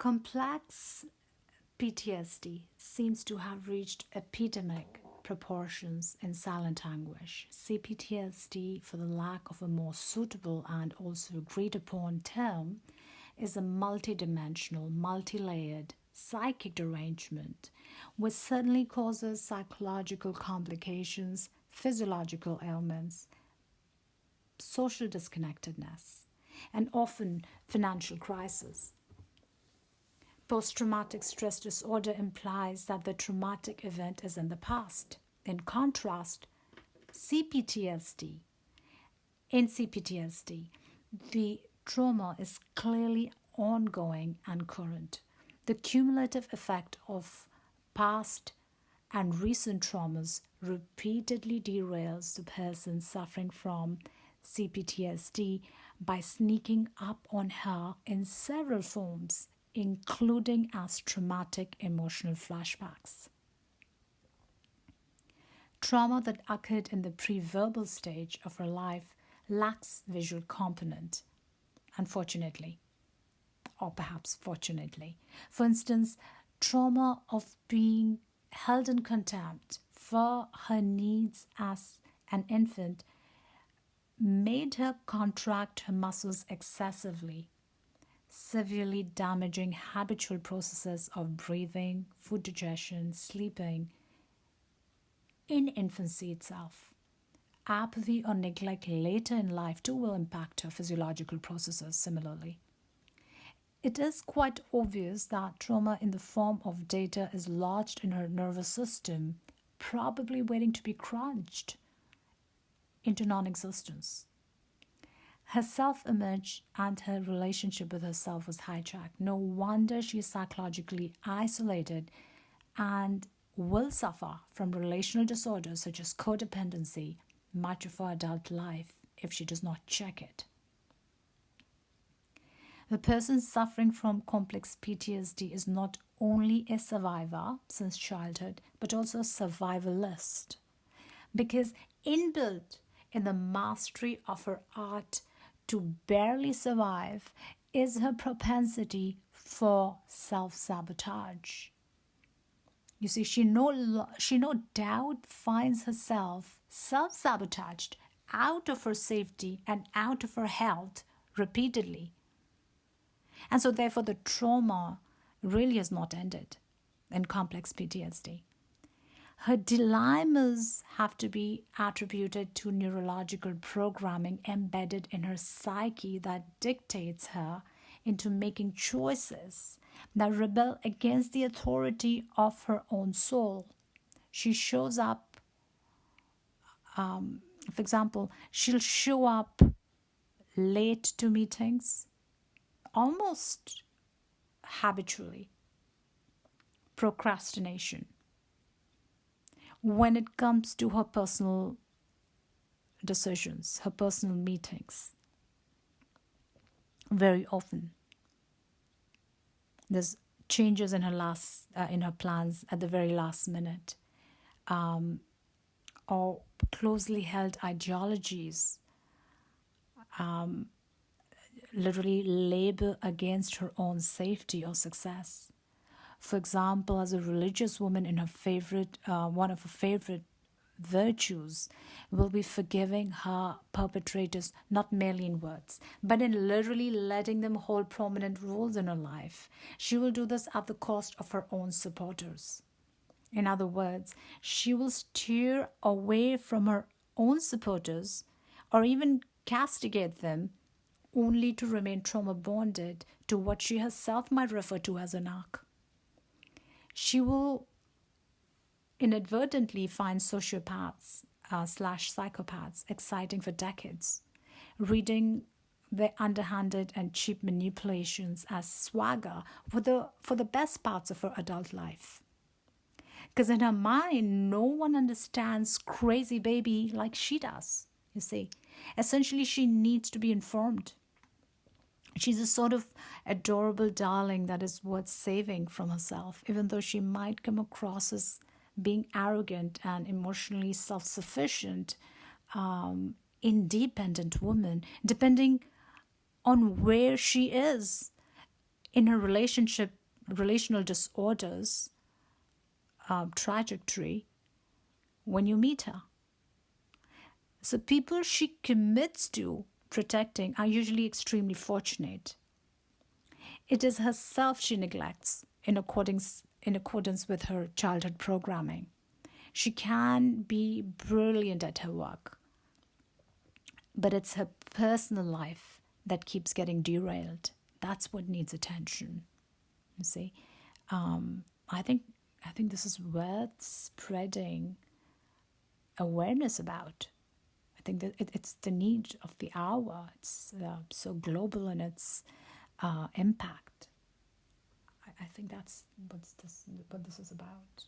Complex PTSD seems to have reached epidemic proportions in silent anguish. cPTSD, for the lack of a more suitable and also agreed upon term, is a multidimensional, multi-layered psychic derangement which certainly causes psychological complications, physiological ailments, social disconnectedness, and often financial crisis. Post-traumatic stress disorder implies that the traumatic event is in the past. In contrast, cPTSD, in cPTSD, the trauma is clearly ongoing and current. The cumulative effect of past and recent traumas repeatedly derails the person suffering from cPTSD by sneaking up on her in several forms, including as traumatic emotional flashbacks. Trauma that occurred in the pre-verbal stage of her life lacks visual component, unfortunately, or perhaps fortunately. For instance, trauma of being held in contempt for her needs as an infant made her contract her muscles excessively, severely damaging habitual processes of breathing, food digestion, sleeping in infancy itself. Apathy or neglect later in life too will impact her physiological processes similarly. It is quite obvious that trauma in the form of data is lodged in her nervous system, probably waiting to be crunched into non-existence. Her self-image and her relationship with herself was hijacked. No wonder she is psychologically isolated and will suffer from relational disorders such as codependency much of her adult life if she does not check it. The person suffering from complex PTSD is not only a survivor since childhood, but also a survivalist, because inbuilt in the mastery of her art to barely survive is her propensity for self-sabotage. You see, she no doubt finds herself self-sabotaged out of her safety and out of her health repeatedly. And so therefore the trauma really has not ended in complex PTSD. Her dilemmas have to be attributed to neurological programming embedded in her psyche that dictates her into making choices that rebel against the authority of her own soul. She shows up, for example, she'll show up late to meetings, almost habitually. Procrastination. When it comes to her personal decisions, her personal meetings, very often there's changes in her plans at the very last minute, or closely held ideologies literally labor against her own safety or success. For example, as a religious woman, in one of her favorite virtues will be forgiving her perpetrators, not merely in words, but in literally letting them hold prominent roles in her life. She will do this at the cost of her own supporters. In other words, she will steer away from her own supporters or even castigate them only to remain trauma bonded to what she herself might refer to as an arc. She will inadvertently find sociopaths / psychopaths exciting for decades, reading their underhanded and cheap manipulations as swagger for the best parts of her adult life. Because in her mind, no one understands crazy baby like she does, you see. Essentially, she needs to be informed. She's a sort of adorable darling that is worth saving from herself, even though she might come across as being arrogant and emotionally self-sufficient, independent woman, depending on where she is in her relational disorders trajectory when you meet her. So people she commits to protecting are usually extremely fortunate. It is herself she neglects in accordance with her childhood programming. She can be brilliant at her work, but it's her personal life that keeps getting derailed. That's what needs attention. You see, I think this is worth spreading awareness about. I think that it's the need of the hour. It's so global in its impact. I think that's what this is about.